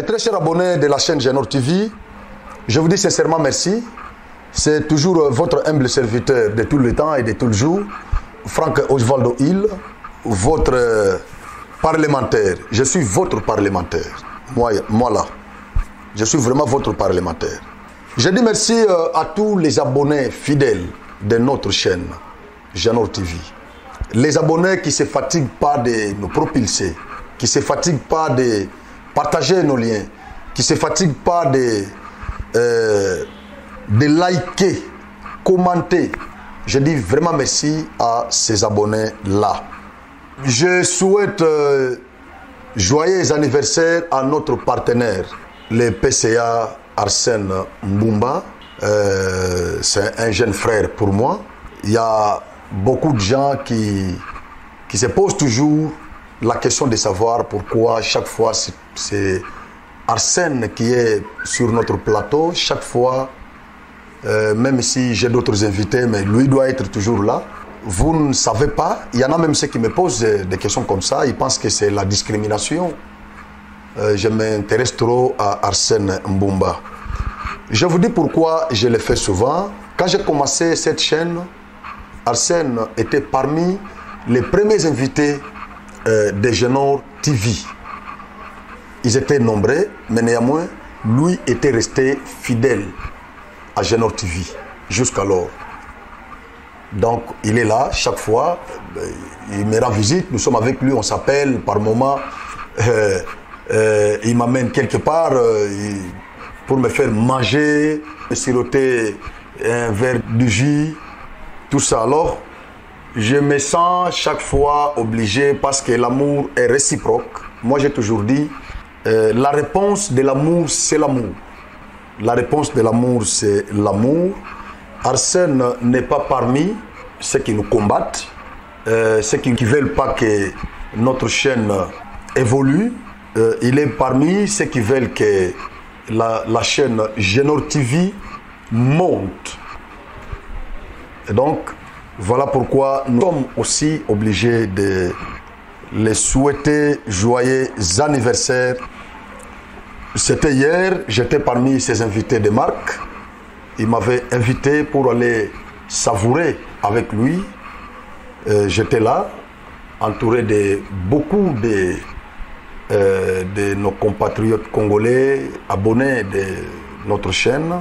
Mes très chers abonnés de la chaîne Genor TV, je vous dis sincèrement merci. C'est toujours votre humble serviteur de tout le temps et de tout le jour, Franck Osvaldo Hill, votre parlementaire. Je suis votre parlementaire. Moi là. Je suis vraiment votre parlementaire. Je dis merci à tous les abonnés fidèles de notre chaîne Genor TV. Les abonnés qui ne se fatiguent pas de nous propulser, qui ne se fatiguent pas de partager nos liens, qui ne se fatiguent pas de liker, commenter. Je dis vraiment merci à ces abonnés-là. Je souhaite joyeux anniversaire à notre partenaire, le PCA Arsène Mbumba. C'est un jeune frère pour moi. Il y a beaucoup de gens qui se posent toujours la question de savoir pourquoi chaque fois c'est Arsène qui est sur notre plateau. Chaque fois, même si j'ai d'autres invités, mais lui doit être toujours là. Vous ne savez pas, il y en a même ceux qui me posent des questions comme ça, ils pensent que c'est la discrimination. Je m'intéresse trop à Arsène Mbumba. Je vous dis pourquoi je le fais souvent. Quand j'ai commencé cette chaîne, Arsène était parmi les premiers invités de Genor TV. Ils étaient nombreux, mais néanmoins, lui était resté fidèle à Genor TV jusqu'alors. Donc, il est là chaque fois, il me rend visite, nous sommes avec lui, on s'appelle par moment, il m'amène quelque part pour me faire manger, siroter un verre de jus, tout ça. Alors, je me sens chaque fois obligé parce que l'amour est réciproque. Moi, j'ai toujours dit, la réponse de l'amour, c'est l'amour. La réponse de l'amour, c'est l'amour. Arsène n'est pas parmi ceux qui nous combattent, ceux qui ne veulent pas que notre chaîne évolue. Il est parmi ceux qui veulent que la chaîne Genor TV monte. Et donc, voilà pourquoi nous sommes aussi obligés de les souhaiter joyeux anniversaire. C'était hier, j'étais parmi ces invités de marque. Il m'avait invité pour aller savourer avec lui. J'étais là, entouré de beaucoup de nos compatriotes congolais, abonnés de notre chaîne.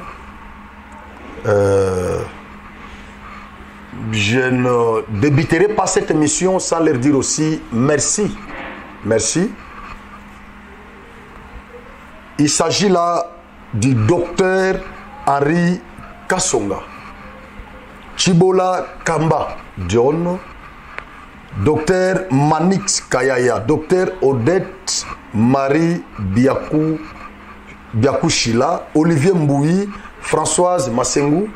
Je ne débiterai pas cette émission sans leur dire aussi merci. Merci. Il s'agit là du docteur Henri Kassonga, Chibola Kamba John, docteur Manix Kayaya, docteur Odette Marie Biakou Shila, Olivier Mboui, Françoise Massengou,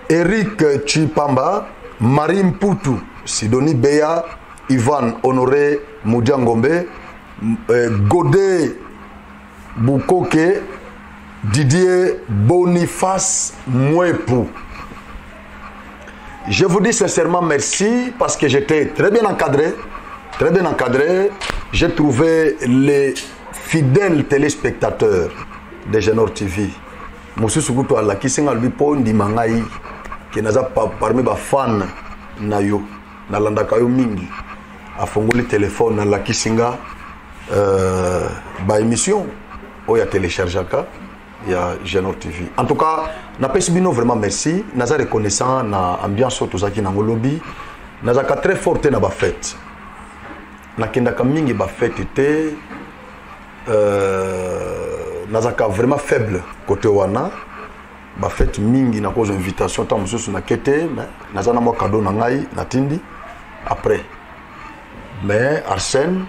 Eric Chipamba, Marie Mputu, Sidonie Beya, Ivan Honoré Moudjangombe, Godé Boukoke, Didier Boniface Mouepou. Je vous dis sincèrement merci parce que j'étais très bien encadré. Très bien encadré. J'ai trouvé les fidèles téléspectateurs de Genor TV. Monsieur Sukutu Alaki Senga lui pondi mangai qui n'a pas parmi les fans na yo na landaka yo mingi a fongoli téléphone na Laki Senga ba émission oya téléchargeaka ya Genor TV. En tout cas, na pesibino vraiment merci. Naza reconnaissant na ambiance tozaki na ngolobi. Naza ka très forte na ba fête. Na kendaka mingi ba fête était naza ka vraiment faible côté wana. Ba fête mingi na cause invitation tant mususu na kete mais naza na mo cadeau na ngai na tindi après. Mais Arsène,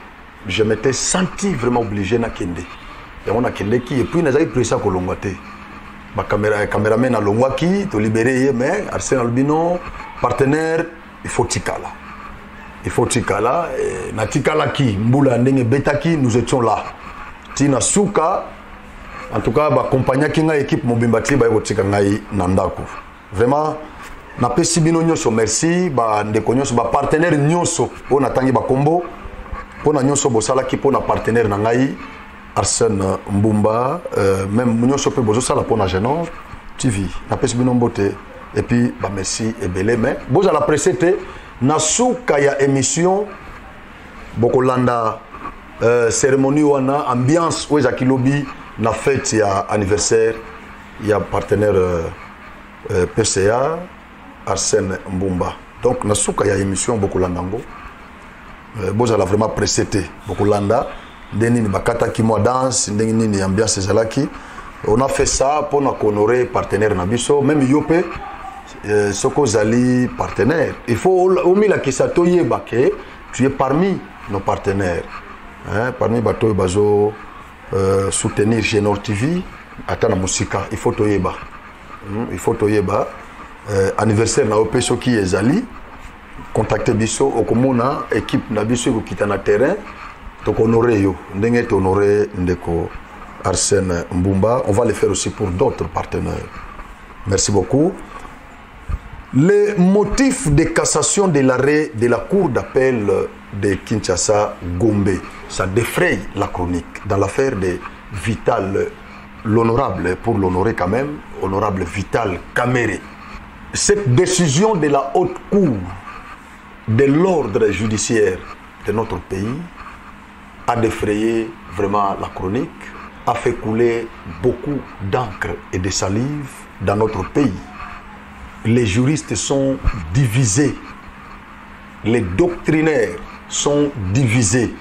je m'étais senti vraiment obligé na kende. Et on a qui et puis nous avons pris ça pour l'ongwate. Ma caméraman a l'ongwaki, tu libéré, mais Arsène Albino, partenaire, il faut tikala. Il faut tikala. Na tikala qui, Mboula Ndenge Betaki, nous étions là. Tina Souka, en tout cas, ma compagnie qui a équipe Mobimbati, ba yoko tika ngai nandaku. Vraiment, na pesi bino nyonso merci, ba ndeko nyonso, ba partenaire nyonso, on a tangi ba combo, pour na nyonso bosala qui pour na partenaire na ngai. Arsène Mbumba, même Mounio Sopé Bozo, ça la pona gênant, TV, la peste binomboté, et puis, bah, merci et belé, mais, bon, à la précédé, Nassou Kaya émission, Bokolanda, cérémonie wana, ambiance, où est lobby, na fête, il y a anniversaire, il y a partenaire PCA, Arsène Mbumba. Donc, Nassou Kaya émission, Bokolanda, bon, à la vraiment précédé, Bokolanda, Denini Bakata qui moi danse, Denini ambiance Zalaki. On a fait ça pour nous honorer partenaire Nabiso, même Yopé, Soko Zali partenaire. Il faut au milieu qui s'atoye baké, tu es parmi nos partenaires. Hein, parmi Bato Bazo soutenir Genor TV, Atana Musika, il faut toyeba. Il faut toyeba. Anniversaire na OP Soki et Zali, contacter Biso, Okomona, équipe Nabiso qui est na terrain. Donc honorer yo, ndenge honorer ndeko Arsène Mbumba, on va le faire aussi pour d'autres partenaires. Merci beaucoup. Les motifs de cassation de l'arrêt de la cour d'appel de Kinshasa Gombe, ça défraye la chronique dans l'affaire de Vital, l'honorable, pour l'honorer quand même, honorable Vital Kamere. Cette décision de la haute cour de l'ordre judiciaire de notre pays a défrayé vraiment la chronique, a fait couler beaucoup d'encre et de salive dans notre pays. Les juristes sont divisés, les doctrinaires sont divisés,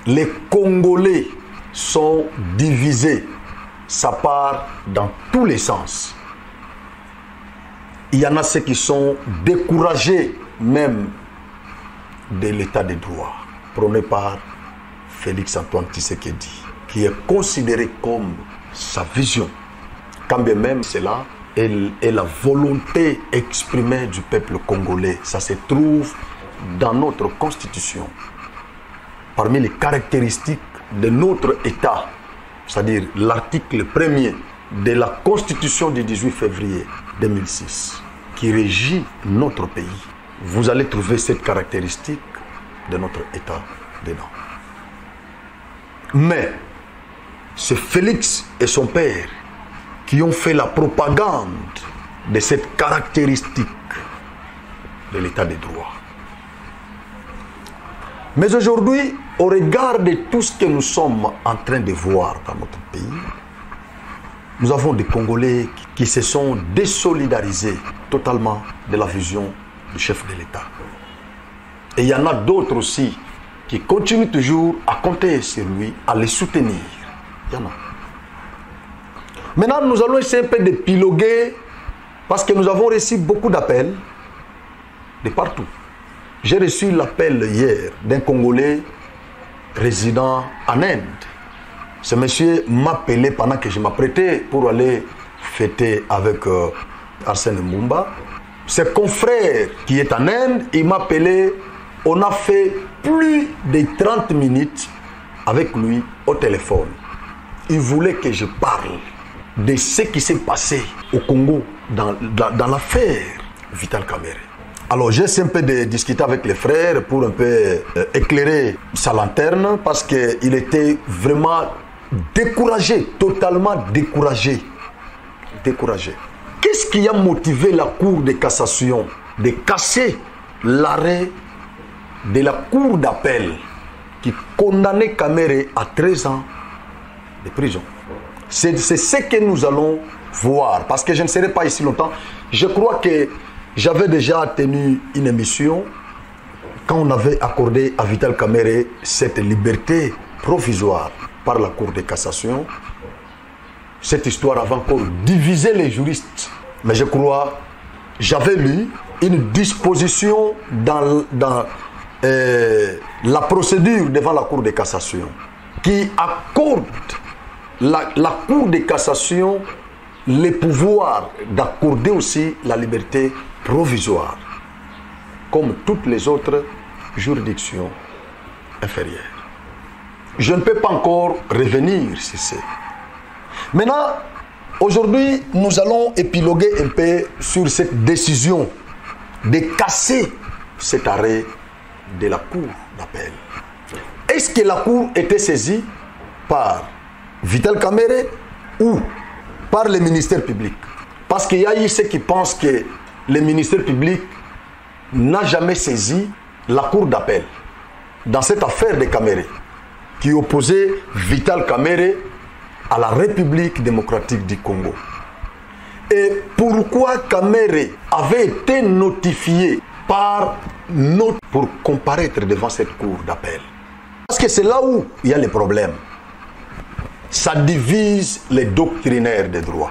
les Congolais sont divisés. Ça part dans tous les sens. Il y en a ceux qui sont découragés même de l'état de droit, prôné par Félix Antoine Tshisekedi, qui est considéré comme sa vision. Quand bien même cela est la volonté exprimée du peuple congolais. Ça se trouve dans notre constitution. Parmi les caractéristiques de notre État, c'est-à-dire l'article 1er de la constitution du 18 février 2006, qui régit notre pays, vous allez trouver cette caractéristique de notre État dedans. Mais c'est Félix et son père qui ont fait la propagande de cette caractéristique de l'état de droit. Mais aujourd'hui, au regard de tout ce que nous sommes en train de voir dans notre pays, nous avons des Congolais qui se sont désolidarisés totalement de la vision du chef de l'État. Et il y en a d'autres aussi qui continuent toujours à compter sur lui, à les soutenir. Il y en a. Maintenant, nous allons essayer un peu d'épiloguer parce que nous avons reçu beaucoup d'appels de partout. J'ai reçu l'appel hier d'un Congolais résident en Inde. Ce monsieur m'a appelé pendant que je m'apprêtais pour aller fêter avec Arsène Mbumba. Ce confrère qui est en Inde, il m'a appelé. On a fait plus de 30 minutes avec lui au téléphone. Il voulait que je parle de ce qui s'est passé au Congo dans l'affaire Vital Kamere. Alors j'ai essayé un peu de discuter avec les frères pour un peu éclairer sa lanterne parce qu'il était vraiment découragé, totalement découragé. Découragé. Qu'est-ce qui a motivé la Cour de cassation de casser l'arrêt de la Cour d'appel qui condamnait Kamere à 13 ans de prison? C'est ce que nous allons voir, parce que je ne serai pas ici longtemps. Je crois que j'avais déjà tenu une émission quand on avait accordé à Vital Kamere cette liberté provisoire par la Cour de cassation. Cette histoire avait encore divisé les juristes. Mais je crois, j'avais lu une disposition dans la procédure devant la Cour de cassation qui accorde la Cour de cassation le pouvoir d'accorder aussi la liberté provisoire, comme toutes les autres juridictions inférieures. Je ne peux pas encore revenir sur ça. Maintenant, aujourd'hui, nous allons épiloguer un peu sur cette décision de casser cet arrêt de la Cour d'appel. Est-ce que la Cour était saisie? par Vital Kamerhe ou par le ministère public. Parce qu'il y a eu ceux qui pensent que le ministère public n'a jamais saisi la cour d'appel dans cette affaire de Kamerhe qui opposait Vital Kamerhe à la République démocratique du Congo. Et pourquoi Kamerhe avait été notifié par note pour comparaître devant cette cour d'appel? Parce que c'est là où il y a les problèmes. Ça divise les doctrinaires des droits.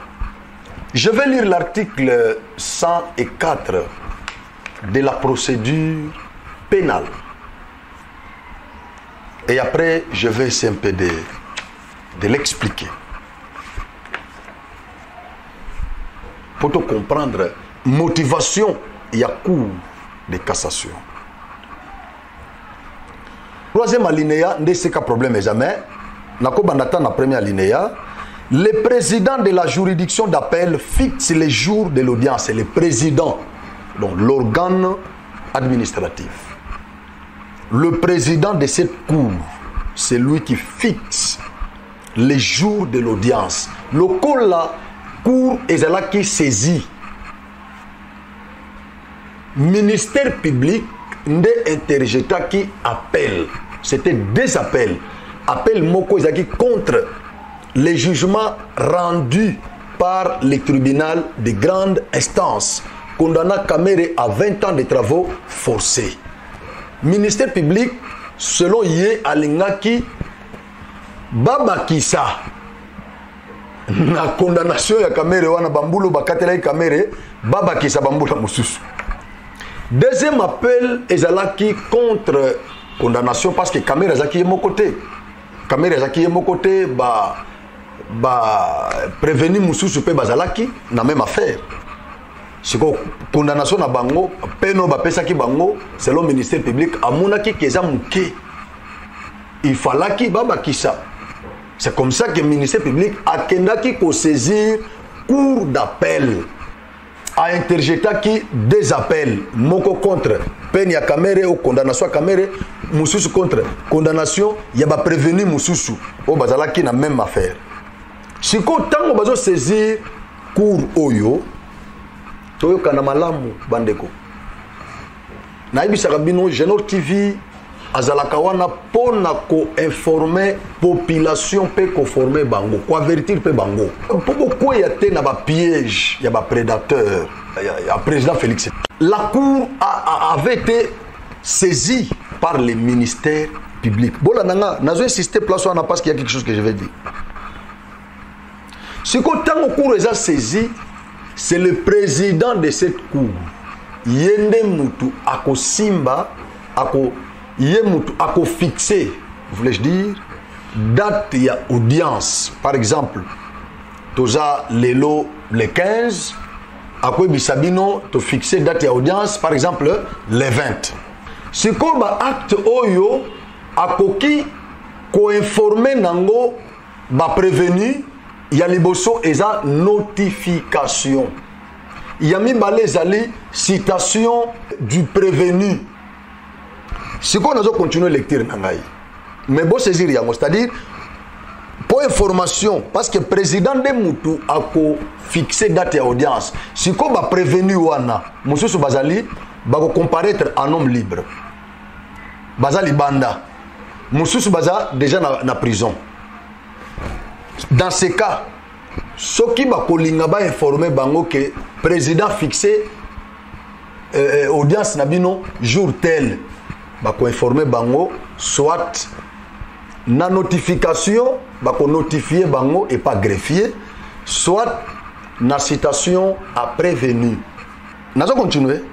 Je vais lire l'article 104 de la procédure pénale. Et après, je vais essayer un peu de l'expliquer. Pour te comprendre, motivation, il y a cour de cassation. Troisième alinéa, ne sais qu'un problème jamais. Nakobandata na premier alinéa. Le président de la juridiction d'appel fixe les jours de l'audience. C'est le président, donc l'organe administratif. Le président de cette cour, c'est lui qui fixe les jours de l'audience. Le cas la cour est là qui saisit. Ministère public n'interjeta qui appelle. C'était des appels. Appel Moko Izaki contre les jugements rendus par les tribunaux de grande instance condamnant Kamerhe à 20 ans de travaux forcés. Ministère public, selon Yé Alingaki, Babakisa, la condamnation de Kamerhe, wana bambulu bakatela Kamerhe, Babakisa bambula mususu. Deuxième appel, Ezalaki contre condamnation parce que Kamerhe Ezaki est mon côté. Kamerhe Ezaki est mon côté, prévenir mususu pe bazalaki na même affaire. C'est quoi condamnation na bango, peno ba pesaki bango selon le ministère public amonaki keza muke. Il fallait ki babakisa. C'est comme ça que le ministère public a kendaki ko saisir cour d'appel. A interjeté qui des appels moko contre peine ya Kamerhe ou condamnation à Kamerhe mususu contre condamnation ya ba prévenir mususu o bazalaki na même affaire. Si ko tango bazo saisir cour oyo toyo kana malamu bandeko na ibisaka bino Genor TV azalaka wana pona ko informer population pe conformer bango ko avertir pe bango pourquoi ya te na ba piège ya ba prédateur ya président Félix. La cour avait été saisie par les ministères publics. Bon là nanga nazo insister place wana parce qu'il y a quelque chose que je vais dire. Ce que tant cour est saisi, c'est le président de cette cour. Yende mutu ako simba ako yemutu ako fixé, voulais-je dire, date ya audience. Par exemple, toza lelo le 15, ako bisabino to fixé date ya audience, par exemple le 20. Ce qu'on ba acte oyo akoki ko informer nango ba prévenu. Il y a liboso eza notification. Il y a mis balezali citation du prévenu. Si on a continué lecture nangai. Mais bon saisir yango, c'est-à-dire pour information parce que président de Moutou a fixé date et audience. Si on va prévenu wana, mususu bazali ba comparaître en homme libre. Bazali banda. Mususu baza déjà na prison. Dans ce cas, ce qui va informer bango que président fixé audience nabino jour tel, va informer bango soit na notification, va notifier bango et pas greffier, soit na citation à prévenu. Nous allons continuer.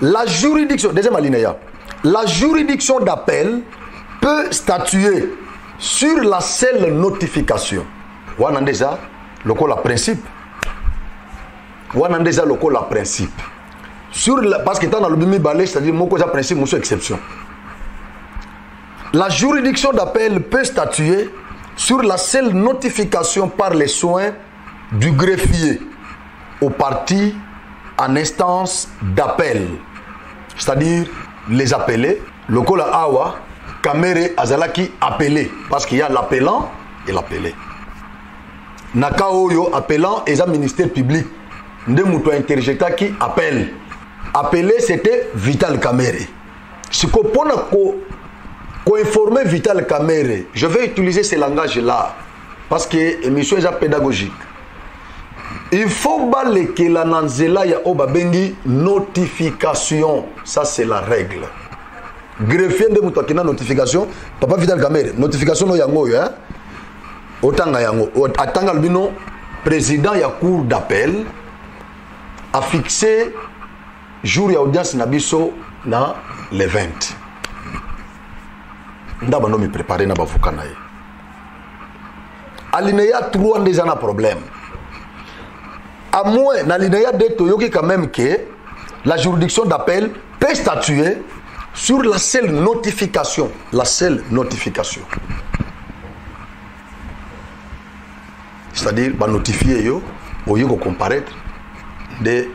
La juridiction, deuxième alinéa, la juridiction d'appel peut statuer sur la seule notification. Wanandeza loko la principe. Wanandeza loko la principe. Sur la, parce que dans le bimi balé, c'est-à-dire mon cause principe, mon exception. La juridiction d'appel peut statuer sur la seule notification par les soins du greffier aux parties en instance d'appel, c'est-à-dire les appelés. Loko la awa Kamerhe azalaki appelé parce qu'il y a l'appelant et l'appelé. Naka oyo appelant et un ministère public. Nde muto interjecta qui appelle. Appelé c'était Vital Kamerhe. Si qu'on informer Vital Kamerhe, je vais utiliser ce langage-là parce que l'émission est pédagogique. Il faut balayer que la nanzela ya obabengi notification. Ça c'est la règle. Greffier de mutakina notification. Papa Vital Kamerhe, notification no yango hein. Otanga yango. Atanga lubino président ya cour d'appel a fixé jour ya audience nabiso na le 20. Ndaba no mi préparer na bavoka na ye. Alinéa 3 déjà na problème. À moins, dans l'alinéa 2, il quand même que la juridiction d'appel peut statuer sur la seule notification. La seule notification. C'est-à-dire, notifier au lieu de comparaître des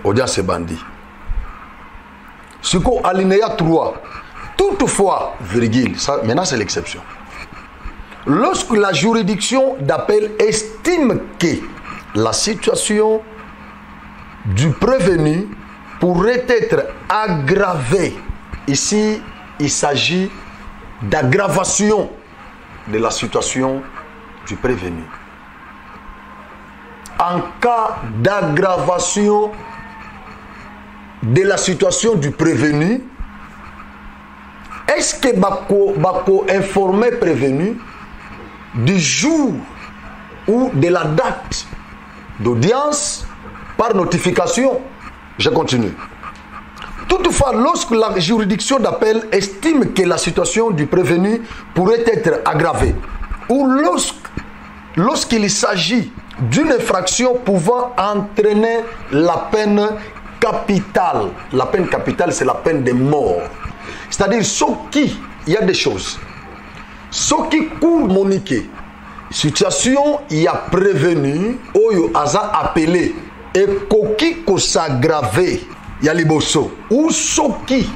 audiences bandits. Ce qu'au alinéa 3, toutefois, virgule, ça, maintenant c'est l'exception. Lorsque la juridiction d'appel estime que la situation du prévenu pourrait être aggravée. Ici, il s'agit d'aggravation de la situation du prévenu. En cas d'aggravation de la situation du prévenu, est-ce que Bako informer prévenu du jour ou de la date d'audience par notification? Je continue. Toutefois, lorsque la juridiction d'appel estime que la situation du prévenu pourrait être aggravée ou lorsqu'il s'agit d'une infraction pouvant entraîner la peine capitale. La peine capitale, c'est la peine de mort. C'est-à-dire, ce qui, il y a des choses. Ce qui court moniqué, situation, il y a prévenu, oyo aza appelé, et koki ko s'aggraver, il y a liboso. Ou ce qui,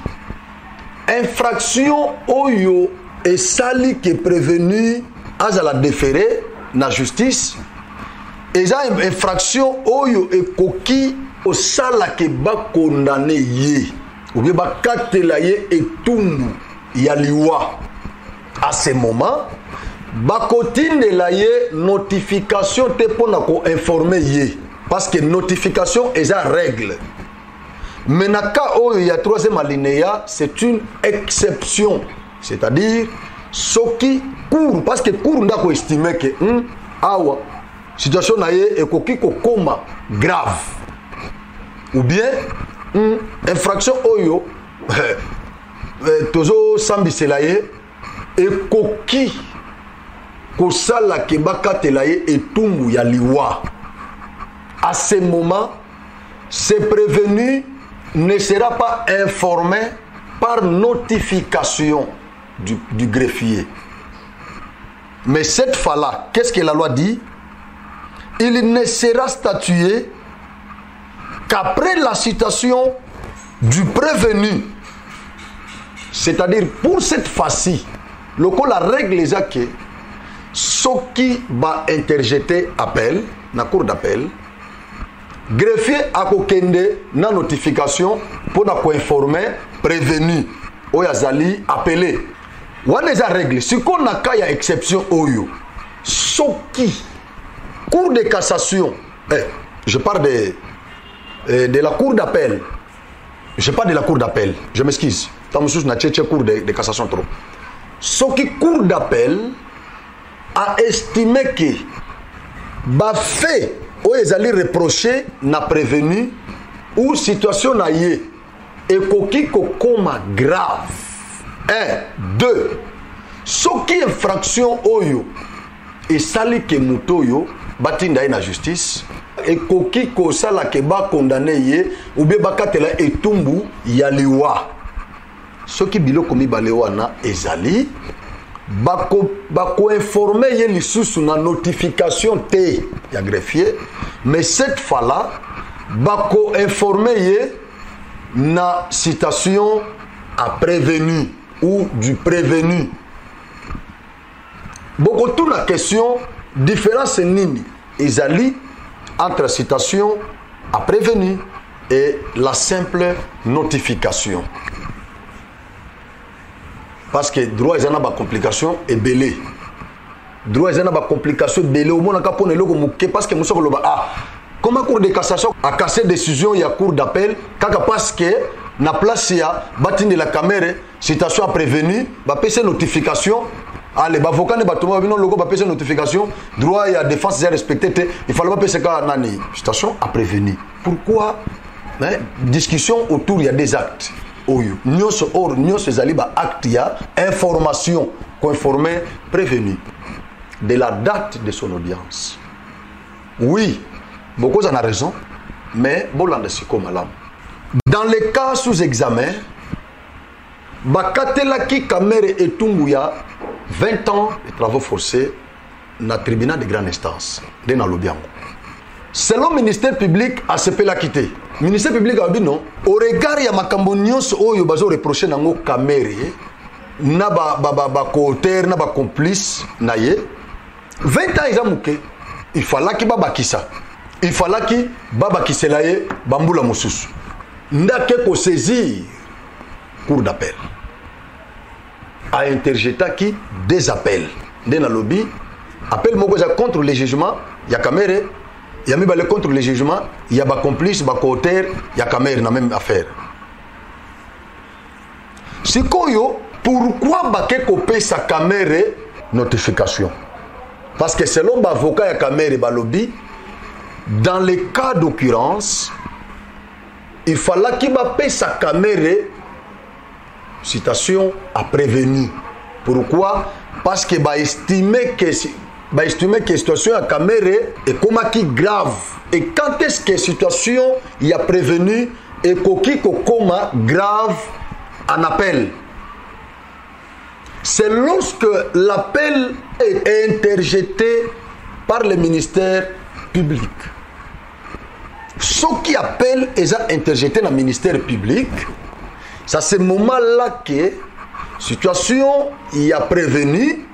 infraction, oyo, et sali qui est prévenu, aza la déféré, na justice, et ça, infraction, oyo, et koki, au sala ke ba condamné ye, ou bien ba katela ye, et tumbu, il y a liwa. À ce moment, bakotine la ye notification te pona ko informer ye parce que notification est une règle. Mais naka o ya troisième alinéa, c'est une exception, c'est-à-dire ce qui court parce que court ndako estimer que awa situation na ye ekoki ko koma grave ou bien infraction oyo tozo sambisela ye ekoki kosala ke bakatela ye etumbu ya liwa. À ce moment, ce prévenu ne sera pas informé par notification du greffier. Mais cette fois-là, qu'est-ce que la loi dit? Il ne sera statué qu'après la citation du prévenu. C'est-à-dire, pour cette fois-ci, la règle est que ce qui va interjeter appel, na cour d'appel, greffier a kokende na notification pour informer prévenu oyazali appelé. Wana eza règle. Si qu'on a cas ya exception oyo, ce qui cour de cassation, je parle de la cour d'appel. Je parle de la cour d'appel. Je m'excuse. Tamusous na tchétché cour de cassation trop. Ce qui cour d'appel a estimé que ba fait ou ezali reproché na prévenu ou situation na ye ekoki kokoma grave. 1, 2. Ce qui infraction oyo et sali ke mutoyo batinda na justice ekoki ko sala ke ba condamné ye ou bien bakatela etumbu ya liwa. Ce qui biloko mibale wana ezali bako informer ye lisusu na notification te ya greffier, mais cette fois-là bako informer ye na citation à prévenu ou du prévenu. Beaucoup de la question, différence nini, Isali, entre citation à prévenir et la simple notification. Parce que droit, il y a des complications et belé. Droit, il y a des complications et belé. Au moins, on a un parce que nous sommes là. Comment la Cour de cassation a cassé décision, il y a Cour d'appel, parce que na place il y a bâtiment de la caméra, citation à prévenir, c'est notification. Allez, l'avocat ne va pas le logo, c'est notification. Droit, il y a défense, il y a respecté. Il fallait pas passer ça nani. Citation à prévenir. Pourquoi? Discussion autour, il y a des actes. Nous sommes actes, il y a information, conformer, prévenir. De la date de son audience. Oui, beaucoup en a raison, mais bon, c'est comme là. Dans les cas sous examen, Bakatelaki Kamere et Tunguya, 20 ans de travaux forcés dans le tribunal de grande instance, dans l'Obiango. Selon le ministère public, ACP l'a quitté. Le ministère public a dit non. Au regard de Makambonios, il y a reproché dans le Kamere, na ba co-auteur, na ba complice, naye. 20 ans, ils ont mouké. Il fallait qu'il babakissa. Il fallait qu'il babakisse laye, bamboula moussous. N'a que saisir cour d'appel. A interjeté qui des appels. Dans le lobby, appel Mogoza contre le jugement, il y a caméra, il y a mis contre le jugement, il y a des complices, des co-auteurs, il y a caméra dans la même affaire. C'est quoi, pourquoi Baké copie sa caméra notification? Parce que selon l'avocat et caméra et lobby, dans les cas d'occurrence, il fallait qu'il paye sa caméra, citation, à prévenir. Pourquoi? Parce que estimé que la situation à caméra est comme qui grave. Et quand est-ce que la situation y a prévenu et qui comme grave en appel? C'est lorsque l'appel est interjeté par le ministère public. Ceux qui appellent et ont interjeté dans le ministère public, c'est à ce moment-là que la situation y a prévenu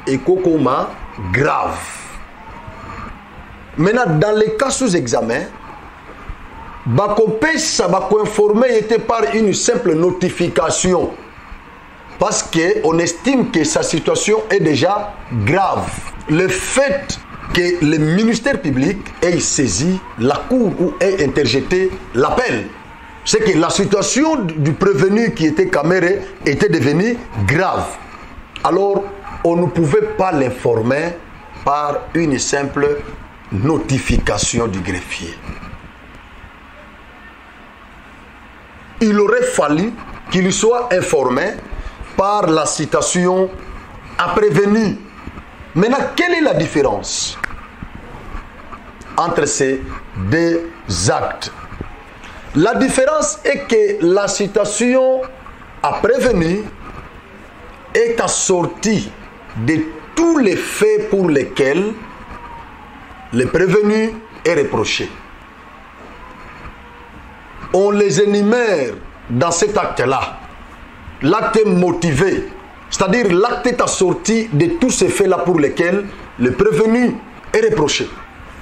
et comment grave. Maintenant, dans les cas sous examen, Bakopé, ça va informer était par une simple notification. Parce qu'on estime que sa situation est déjà grave. Le fait que le ministère public ait saisi la cour ou ait interjeté l'appel, c'est que la situation du prévenu qui était caméré était devenue grave. Alors, on ne pouvait pas l'informer par une simple notification du greffier. Il aurait fallu qu'il soit informé par la citation à prévenir. Maintenant, quelle est la différence entre ces deux actes? La différence est que la citation à prévenir est assortie de tous les faits pour lesquels le prévenu est reproché. On les énumère dans cet acte-là. L'acte est motivé, c'est-à-dire l'acte est assorti de tous ces faits-là pour lesquels le prévenu est reproché.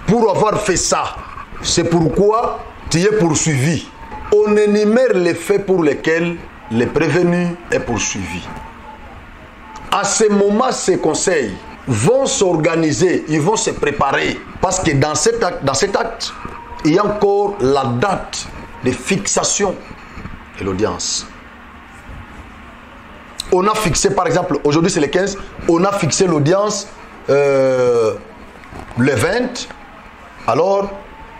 Pour avoir fait ça, c'est pourquoi tu es poursuivi. On énumère les faits pour lesquels le prévenu est poursuivi. À ce moment, ces conseils vont s'organiser, ils vont se préparer. Parce que dans cet acte, il y a encore la date de fixation de l'audience. On a fixé, par exemple, aujourd'hui c'est le 15, on a fixé l'audience le 20. Alors,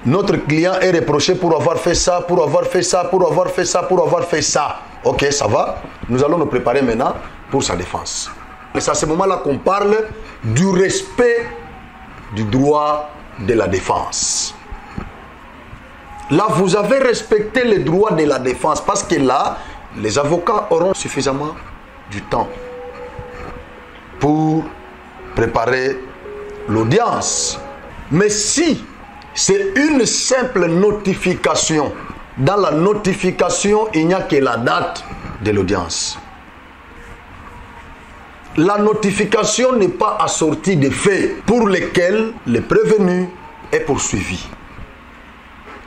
notre client est reproché pour avoir fait ça, pour avoir fait ça, pour avoir fait ça, pour avoir fait ça. Ok, ça va. Nous allons nous préparer maintenant pour sa défense. Et c'est à ce moment-là qu'on parle du respect du droit de la défense. Là, vous avez respecté les droits de la défense parce que là, les avocats auront suffisamment du temps pour préparer l'audience. Mais si c'est une simple notification, dans la notification, il n'y a que la date de l'audience. la notification n'est pas assortie de faits pour lesquels le prévenu est poursuivi.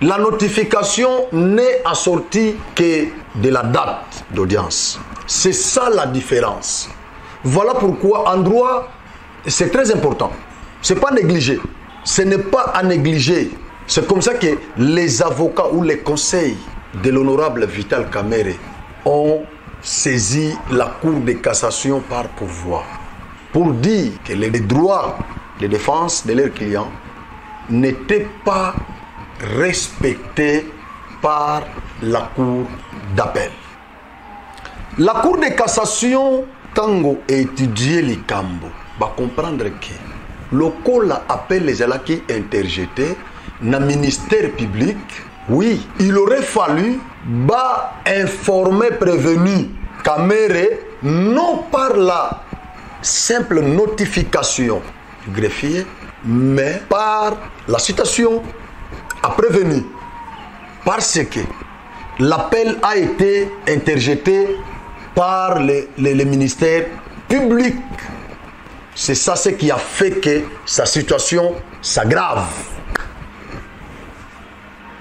La notification n'est assortie que de la date d'audience. C'est ça la différence. Voilà pourquoi en droit, c'est très important. Ce n'est pas négligé. Ce n'est pas à négliger. C'est comme ça que les avocats ou les conseils de l'honorable Vital Kamerhe ont saisi la Cour de cassation par pourvoi pour dire que les droits de défense de leurs clients n'étaient pas respectés par la Cour d'appel. La Cour de cassation, tango étudié les cambo, va comprendre que le col appel les alaki interjetés dans le ministère public. Oui, il aurait fallu informer prévenu Kamerhe non par la simple notification du greffier, mais par la citation à prévenu. Parce que l'appel a été interjeté par le ministère public. C'est ça ce qui a fait que sa situation s'aggrave.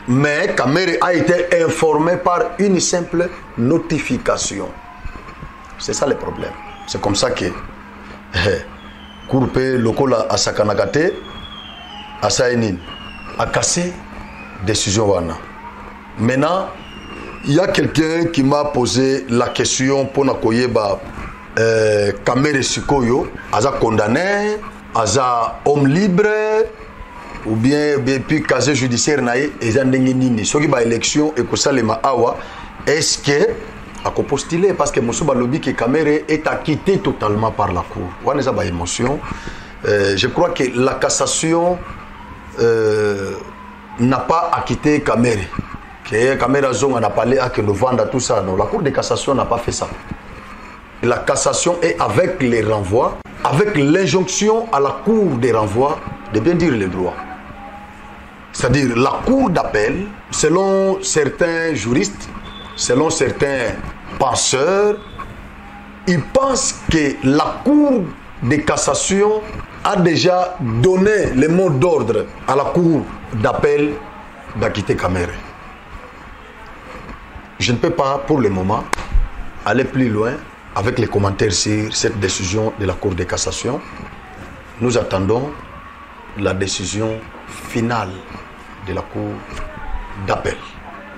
Mais Kamerhe a été informé par une simple notification. C'est ça le problème. C'est comme ça que Courpe Lokola a Sakanagate, a Saïnin, a cassé décision wana. Maintenant, il y a quelqu'un qui m'a posé la question pour Nakoyeba Kamerhe Sikoyo, aza condamné, aza homme libre, ou bien depuis casier judiciaire naïe et nini soki ba élection et kosalema awa est-ce que a postulé parce que monsieur balobi que Kamerhe est acquitté totalement par la cour wana za ba émotion. Je crois que la cassation n'a pas acquitté Kamerhe, que Kamerhe Zong a parlé à que nous vendre tout ça. Non, la cour de cassation n'a pas fait ça. La cassation est avec les renvois, avec l'injonction à la cour des renvois de bien dire les droits. C'est-à-dire la cour d'appel, selon certains juristes, selon certains penseurs, ils pensent que la cour de cassation a déjà donné le mot d'ordre à la cour d'appel d'acquitter Kamerhe. Je ne peux pas pour le moment aller plus loin avec les commentaires sur cette décision de la cour de cassation. Nous attendons la décision finale de la cour d'appel.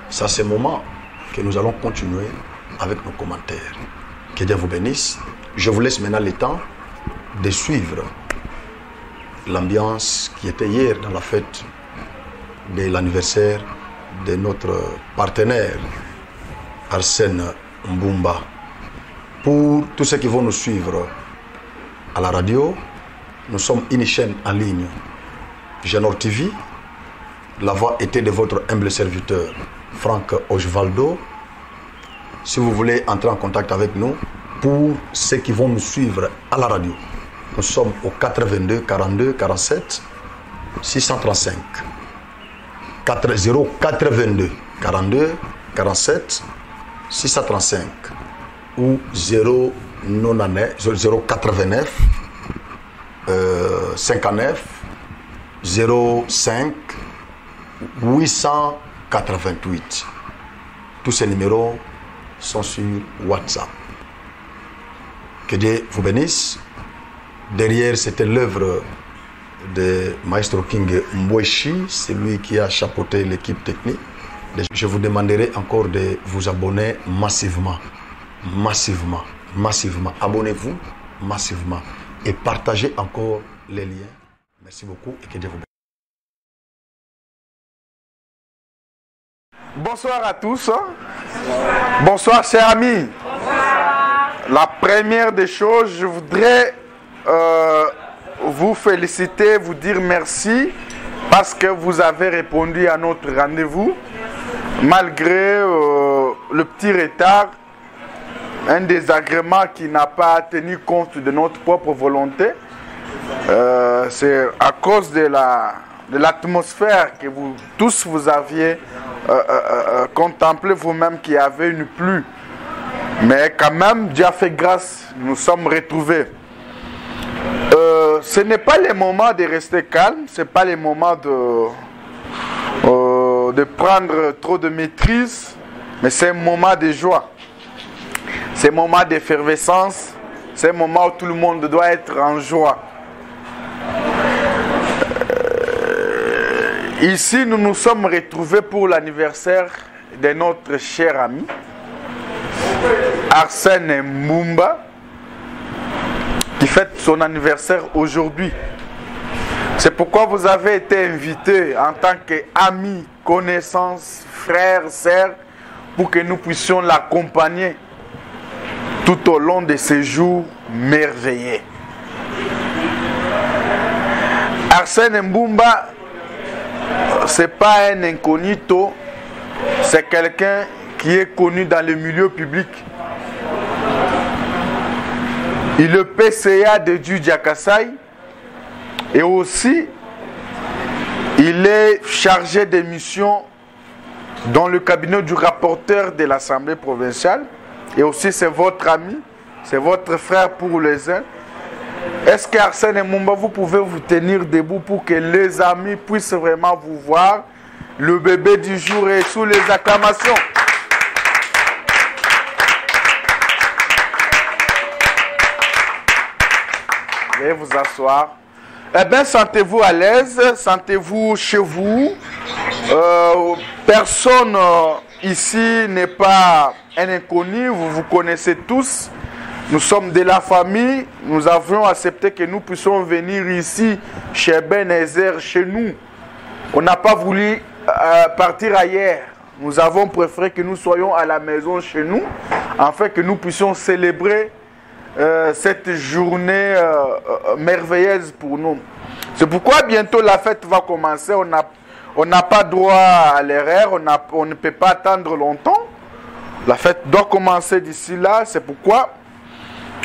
C'est à ce moment que nous allons continuer avec nos commentaires. Que Dieu vous bénisse. Je vous laisse maintenant le temps de suivre l'ambiance qui était hier dans la fête de l'anniversaire de notre partenaire Arsène Mbumba. Pour tous ceux qui vont nous suivre à la radio, nous sommes une chaîne en ligne, Genor TV. La voix était de votre humble serviteur, Franck Osvaldo. Si vous voulez entrer en contact avec nous, pour ceux qui vont nous suivre à la radio, nous sommes au 82 42 47 635. 082 42 47 635 ou 089 59 05 888. Tous ces numéros sont sur WhatsApp. Que Dieu vous bénisse. Derrière, c'était l'œuvre de Maestro King Mbweshi, c'est lui qui a chapeauté l'équipe technique. Je vous demanderai encore de vous abonner massivement. Massivement. Massivement. Abonnez-vous massivement. Et partagez encore les liens. Merci beaucoup et que Dieu vous bénisse. Bonsoir à tous. Bonsoir chers amis. La première des choses, je voudrais vous féliciter, vous dire merci parce que vous avez répondu à notre rendez-vous malgré le petit retard, un désagrément qui n'a pas tenu compte de notre propre volonté. C'est à cause de l'atmosphère que vous tous vous aviez contemplé vous-même qui avait une pluie. Mais quand même, Dieu a fait grâce, nous sommes retrouvés. ce n'est pas le moment de rester calme, ce n'est pas le moment de prendre trop de maîtrise, mais c'est un moment de joie. C'est un moment d'effervescence, c'est un moment où tout le monde doit être en joie. Ici, nous nous sommes retrouvés pour l'anniversaire de notre cher ami, Arsène Mbumba, qui fête son anniversaire aujourd'hui. C'est pourquoi vous avez été invités en tant qu'amis, connaissances, frères, sœurs, pour que nous puissions l'accompagner tout au long de ces jours merveilleux. Arsène Mbumba, ce n'est pas un incognito, c'est quelqu'un qui est connu dans le milieu public. Il est PCA de Djakasaï et aussi il est chargé de mission dans le cabinet du rapporteur de l'Assemblée provinciale et aussi c'est votre ami, c'est votre frère pour les uns. Est-ce qu'Arsène Mbumba, vous pouvez vous tenir debout pour que les amis puissent vraiment vous voir? Le bébé du jour est sous les acclamations. Veuillez vous asseoir. Eh bien, sentez-vous à l'aise, sentez-vous chez vous. Personne ici n'est pas un inconnu, vous vous connaissez tous. Nous sommes de la famille, nous avions accepté que nous puissions venir ici, chez Ebenezer, chez nous. On n'a pas voulu partir ailleurs. Nous avons préféré que nous soyons à la maison chez nous, afin que nous puissions célébrer cette journée merveilleuse pour nous. C'est pourquoi bientôt la fête va commencer. On n'a pas droit à l'erreur, on ne peut pas attendre longtemps. La fête doit commencer d'ici là, c'est pourquoi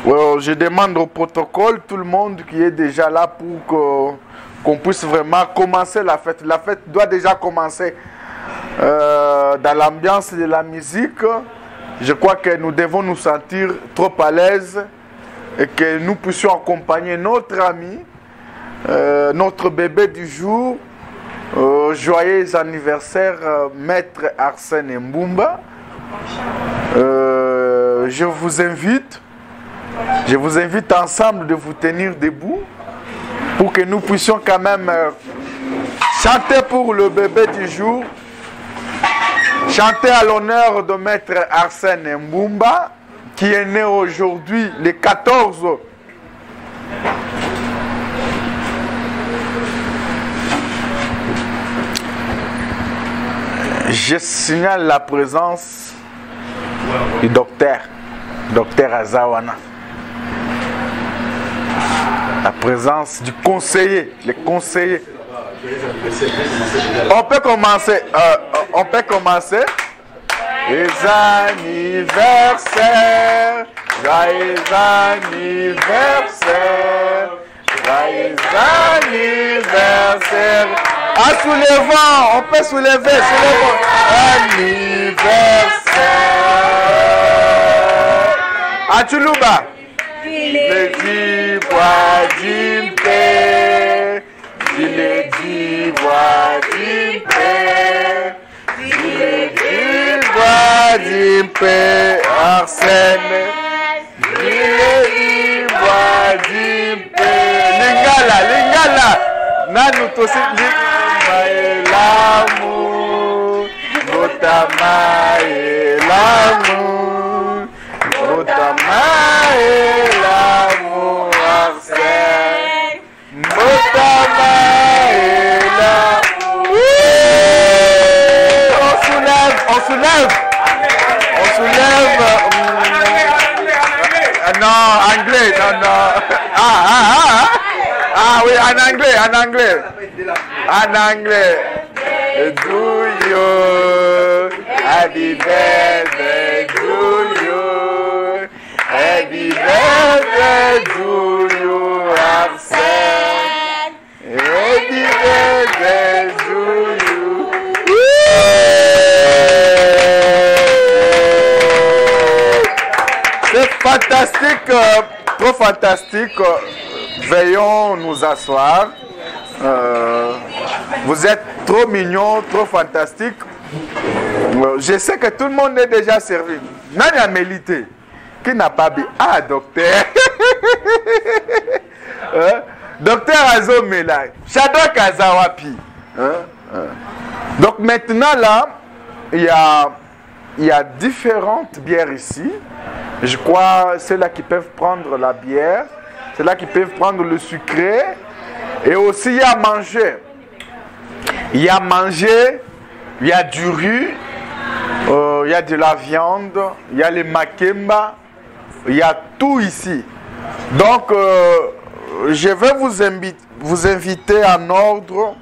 je demande au protocole, tout le monde qui est déjà là pour qu'on puisse vraiment commencer la fête. La fête doit déjà commencer dans l'ambiance de la musique. Je crois que nous devons nous sentir trop à l'aise et que nous puissions accompagner notre ami, notre bébé du jour. Joyeux anniversaire, Maître Arsène Mbumba. Je vous invite ensemble de vous tenir debout pour que nous puissions quand même chanter pour le bébé du jour, chanter à l'honneur de Maître Arsène Mbumba qui est né aujourd'hui le 14. Je signale la présence du docteur Azawana. La présence du conseiller, les conseillers. On peut commencer. Les anniversaires, joyeux anniversaire, joyeux anniversaire. Ah, soulevant, on peut soulever, soulevant. Anniversaire. À Tchoulouba. Le divois d'Impé, le divois d'Impé, le divois d'Impé, Arsène, le divois d'Impé. Lingala, Nanu tosi l'amour, Motama et l'amour, Motama et l'amour, Arsène, Motama et l'amour. On soulève. Non, anglais, non. Ah oui, en anglais. Do you, happy birthday to you, happy birthday to you, Arsène, happy birthday to you. C'est fantastique, trop fantastique. Veuillons nous asseoir. Vous êtes trop mignons, trop fantastiques. Je sais que tout le monde est déjà servi. Nani Mélité, qui n'a pas bu. Ah, docteur. Docteur Azomela. Shadrach Azawapi. Donc maintenant là, il y a différentes bières ici. Je crois ceux-là qui peuvent prendre la bière, ceux-là qui peuvent prendre le sucré. Et aussi il y a à manger. Il y a à manger, il y a du riz, il y a de la viande, il y a les makemba, il y a tout ici. Donc je vais vous inviter en ordre,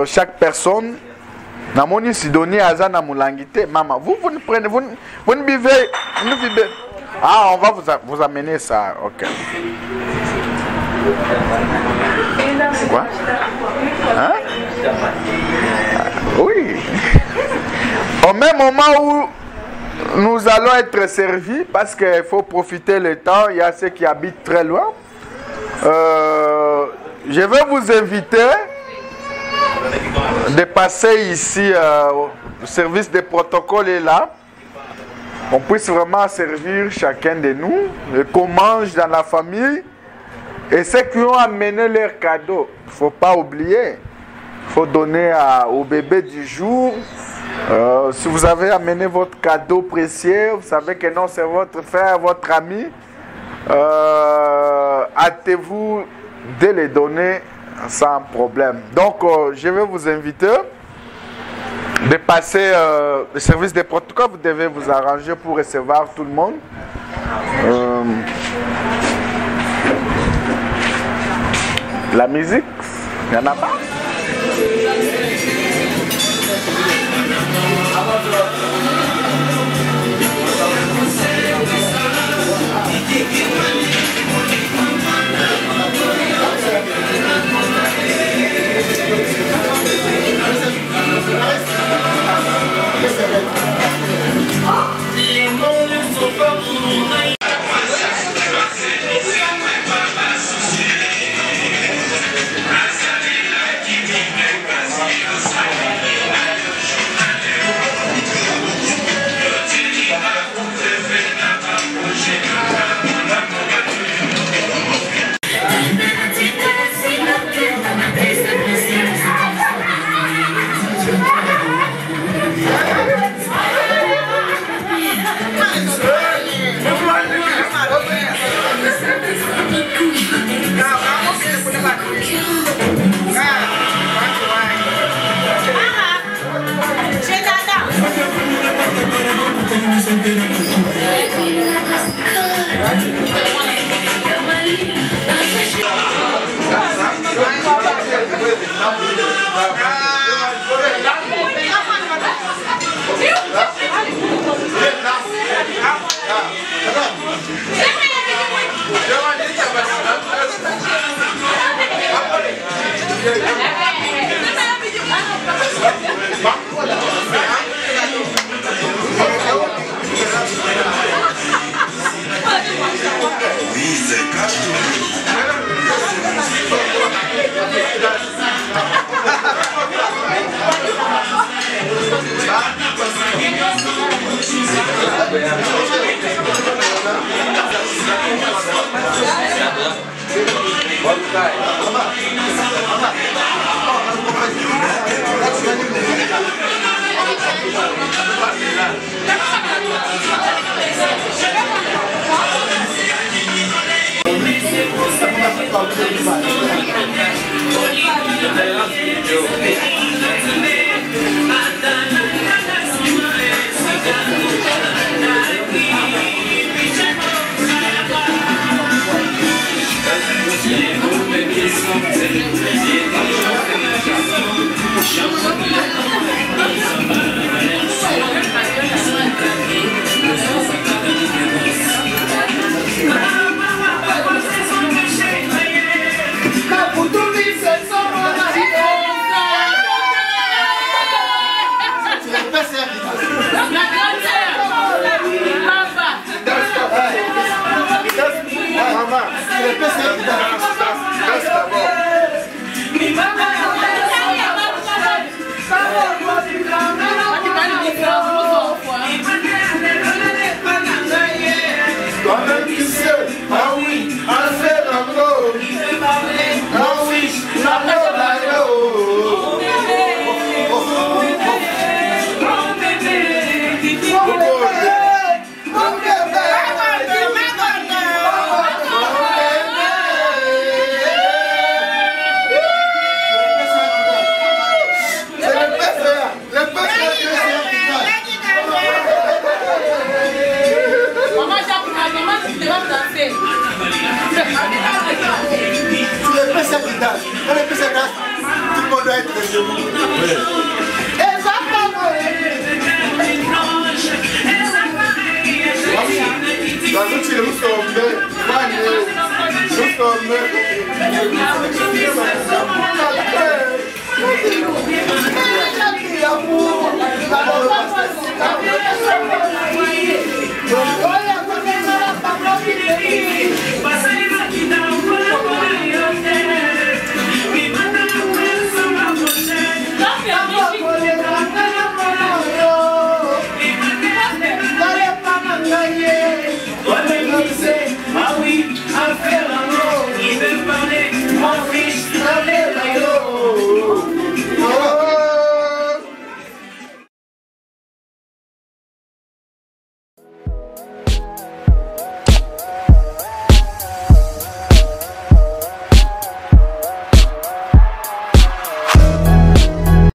chaque personne. Namoni Sidonie Azana Moulangite, maman, vous ne prenez, vous ne buvez, Ah, on va vous amener ça, ok. Quoi? Hein? Oui. Au même moment où nous allons être servis, parce qu'il faut profiter le temps, il y a ceux qui habitent très loin. Je vais vous inviter de passer ici, le service de protocole est là. On puisse vraiment servir chacun de nous, et qu'on mange dans la famille. Et ceux qui ont amené leurs cadeaux, il ne faut pas oublier. Il faut donner au bébé du jour. Si vous avez amené votre cadeau précieux, vous savez que non, c'est votre frère, votre ami. Hâtez-vous de les donner sans problème. Donc, je vais vous inviter de passer le service des protocoles. Vous devez vous arranger pour recevoir tout le monde. La musique, il n'y en a pas.